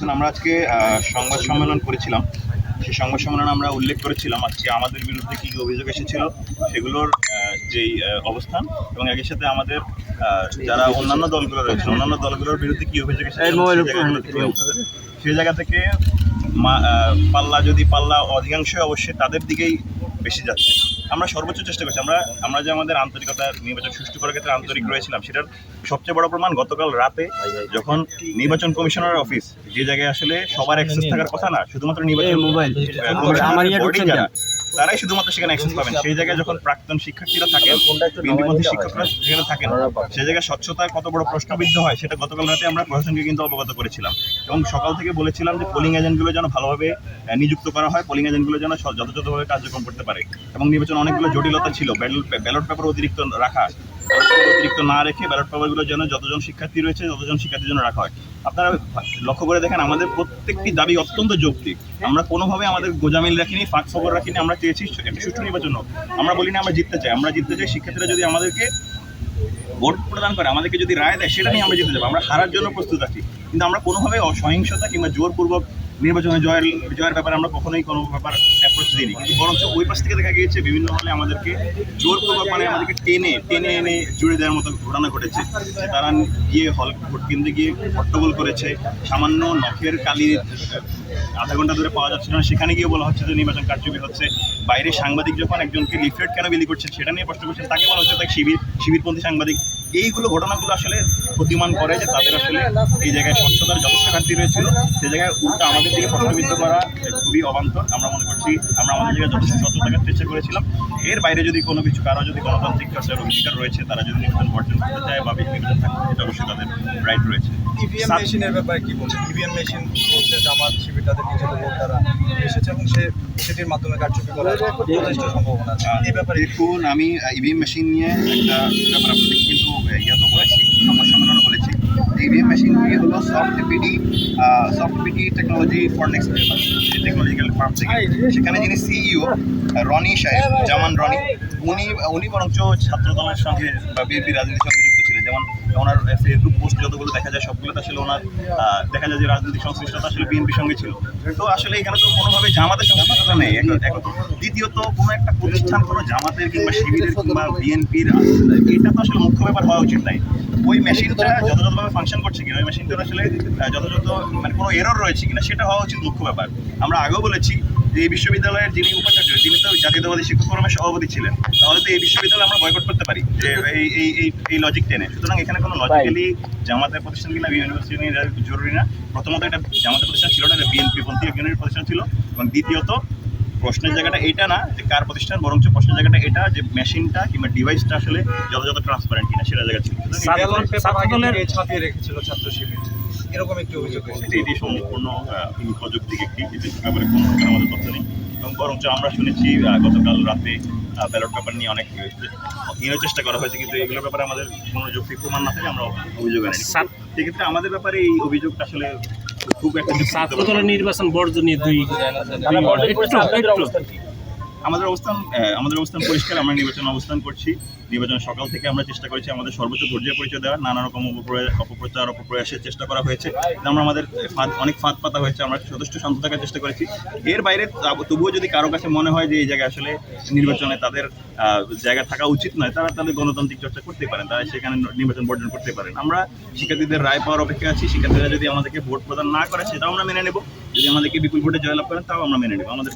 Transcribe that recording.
দেখুন, আমরা আজকে সংবাদ সম্মেলন করেছিলাম। সেই সংবাদ সম্মেলনে আমরা উল্লেখ করেছিলাম আজকে আমাদের বিরুদ্ধে কী কী অভিযোগ এসেছিল, সেগুলোর যেই অবস্থান, এবং একই সাথে আমাদের যারা অন্যান্য দলগুলো রয়েছে অন্যান্য দলগুলোর বিরুদ্ধে কী অভিযোগ এসেছিল সেই জায়গা থেকে পাল্লা অধিকাংশই অবশ্যই তাদের দিকেই বেশি যাচ্ছে। আমরা সর্বোচ্চ চেষ্টা করছি। আমরা যে আমাদের আন্তরিকতা, নির্বাচন সুষ্ঠু করার ক্ষেত্রে আন্তরিক রয়েছিলাম, সেটার সবচেয়ে বড় প্রমাণ গতকাল রাতে যখন নির্বাচন কমিশনার অফিস, যে জায়গায় আসলে সবার অ্যাক্সেস থাকার কথা না, শুধুমাত্র নির্বাচন তারাই শুধুমাত্র সেখানে অ্যাক্সেস পাবেন, সেই জায়গায় যখন প্রাক্তন শিক্ষার্থীরা থাকেন, বিন্দুপন্থী শিক্ষকরা যেখানে থাকেন, সেই জায়গায় স্বচ্ছতার কত বড় প্রশ্নবিদ্ধ হয় সেটা গতকাল রাতে আমরা প্রশাসনকে কিন্তু অবগত করেছিলাম, এবং সকাল থেকে বলেছিলাম যে পোলিং এজেন্টগুলো যেন ভালোভাবে নিযুক্ত করা হয়, পোলিং এজেন্টগুলো যেন যথাযথভাবে কার্যক্রম করতে পারে। এবং নির্বাচন অনেকগুলো জটিলতা ছিল, ব্যালট পেপার অতিরিক্ত না রেখে ব্যালট পেপারগুলো যেন যতজন শিক্ষার্থী রয়েছে ততজন শিক্ষার্থীর জন্য রাখা হয়। আপনারা লক্ষ্য করে দেখেন, আমাদের প্রত্যেকটি দাবি অত্যন্ত যৌক্তিক। আমরা কোনোভাবে আমাদের গোজামিল রাখিনি, ফাঁক ফকর রাখিনি। আমরা চেয়েছি একটা সুষ্ঠু নির্বাচন হোক। আমরা বলি না আমরা জিততে চাই। শিক্ষার্থীরা যদি আমাদেরকে ভোট প্রদান করে, আমাদেরকে যদি রায় দেয়, সেটা নিয়ে আমরা জিতে যাবো। আমরা হারার জন্য প্রস্তুত আছি, কিন্তু আমরা কোনোভাবে অসহিংসতা কিংবা জোরপূর্বক নির্বাচনে জয়ের ব্যাপারে আমরা কখনোই কোনো ব্যাপার অ্যাপ্রোচ দিইনি। কিন্তু বরঞ্চ ওই পাশ থেকে দেখা গিয়েছে বিভিন্ন হলে আমাদেরকে জোরপূর্বক, আমাদেরকে টেনে এনে জুড়ে দেওয়ার মতো ঘটনা ঘটেছে। তারা গিয়ে ভোট কেন্দ্রে গিয়ে হট্টগোল করেছে, সামান্য নখের কালি আধা ঘন্টা ধরে পাওয়া যাচ্ছিল না, সেখানে গিয়ে বলা হচ্ছে যে নির্বাচন কারচুপি হচ্ছে। বাইরে সাংবাদিক যখন একজনকে লিফলেট কেন বিলি করছেন সেটা নিয়ে প্রশ্ন করছেন, তাকে বলা হচ্ছে তাকে শিবিরপন্থী সাংবাদিক। এইগুলো ঘটনাগুলো আসলে প্রতিমান করে যে তাদের আসলে এই জায়গায় স্বচ্ছতার যথেষ্ট ঘাটতি রয়েছিল। সেই জায়গায় উল্টা আমাদের দিকে প্রশ্নবিদ্ধ করা খুবই অবান্তর। আমরা মনে করছি আমরা আমাদের জায়গায় যথেষ্ট স্বচ্ছ থাকার চেষ্টা করেছিলাম। এর বাইরে যদি কোনো কিছু কারো যদি গণতান্ত্রিক চর্চার অধিকার রয়েছে, তারা যদি নির্বাচন বর্জন করতে চায় বা নির্বাচন থাকতে, এটা অবশ্যই তাদের রাইট রয়েছে। ইভিএম মেশিনের ব্যাপারে কি বলছেন? ইভিএম মেশিন বলছে জামাত শিবির তাদের নিজেদের ভোট দ্বারা এসেছে এবং সেটির মাধ্যমে কারচুপি করার যথেষ্ট সম্ভাবনা আছে। এই ব্যাপারে দেখুন, আমি ইভিএম মেশিন নিয়ে একটা ব্যাপার আপনাদের কিন্তু বলেছি, সংবাদ সম্মেলনে বলেছি। ইভিএম মেশিনগুলি হলো soft PT technology for next technological firm থেকে। সেখানে যিনি সিইও রনি সাহেব, জামান রনি, উনি বরঞ্চ ছাত্র দলের সঙ্গে বা বিএনপি রাজনীতির সঙ্গে যুক্ত ছিলেন। যেমন ওনার ফেসবুক পোস্ট যতগুলো দেখা যায়, সবগুলোতে আসলে ওনার দেখা যায় যে রাজনৈতিক সংশ্লিষ্টতা আসলে বিএনপির সঙ্গে ছিল। তো আসলে এখানে তো কোনোভাবে জামাতের সংশ্লিষ্টতা নেই। দ্বিতীয়ত, কোনো একটা প্রতিষ্ঠান কোনো জামাতের কিংবা শিবিরের কিংবা বিএনপির, এটা তো আসলে মুখ্য ব্যাপার হওয়া উচিত নাই। ওই মেশিনটা যথাযথভাবে ফাংশন করছে কিনা, ওই মেশিনটার আসলে যথাযথ কোনো এরর রয়েছে কিনা, সেটা হওয়া উচিত মুখ্য ব্যাপার। আমরা আগেও বলেছি যে এই বিশ্ববিদ্যালয়ের যিনি উপাচার্য, তিনি তো জাতীয়তাবাদী শিক্ষক ফোরামের সভাপতি ছিলেন। তাহলে তো এই বিশ্ববিদ্যালয় আমরা বয়কট করতে পারি যে এই লজিক টেনে। সুতরাং এখানে কোনো লজিক্যালি জামাতের প্রতিষ্ঠান কিনা ইউনিভার্সিটি জরুরি না। প্রথমত, এটা জামাতের প্রতিষ্ঠান ছিল না, এটা বিএনপি পন্থী একজনের প্রতিষ্ঠান ছিল। এবং দ্বিতীয়ত, প্রশ্নের জায়গাটা এটা না যে কার প্রতিষ্ঠান, বরঞ্চ প্রশ্নের জায়গাটা এটা যে মেশিনটা কিংবা ডিভাইসটা আসলে যথাযথ ট্রান্সপারেন্ট কিনা, সেটা জায়গা ছিল। ছাপিয়ে রেখেছিল ছাত্র শিবির, এরকম একটি অভিযোগ। এটি সম্পূর্ণ অযৌক্তিক একটি, ব্যাপারে কোনো প্রকার আমাদের তথ্য নেই। এবং বরঞ্চ আমরা শুনেছি গতকাল রাতে ব্যালট পেপার নিয়ে অনেক চেষ্টা করা হয়েছে, কিন্তু এগুলোর ব্যাপারে আমাদের কোনো যৌক্তিক প্রমাণ না থাকে আমরা অভিযোগ আনি। সেক্ষেত্রে আমাদের ব্যাপারে এই অভিযোগটা আসলে খুব একটা নির্বাচন বর্জনীয় আমাদের অবস্থান পরিষ্কার। আমরা নির্বাচনে অবস্থান করছি। নির্বাচন সকাল থেকে আমরা চেষ্টা করেছি আমাদের সর্বোচ্চ ধৈর্যের পরিচয় দেওয়ার। নানা রকম অপপ্রয়াসের চেষ্টা করা হয়েছে, আমাদের অনেক ফাঁদ পাতা হয়েছে। আমরা যথেষ্ট শান্ত থাকার চেষ্টা করেছি। এর বাইরে তবুও যদি কারো কাছে মনে হয় যে এই জায়গায় আসলে নির্বাচনে তাদের জায়গা থাকা উচিত নয়, তারা তাদের গণতান্ত্রিক চর্চা করতে পারেন, তারা সেখানে নির্বাচন বর্জন করতে পারেন। আমরা শিক্ষার্থীদের রায় পাওয়ার অপেক্ষা আছি। শিক্ষার্থীরা যদি আমাদেরকে ভোট প্রদান না করে, সেটাও আমরা মেনে নেব। যদি আমাদেরকে বিপুল ভোটে জয়লাভ করেন, তাও আমরা মেনে নেব। আমাদের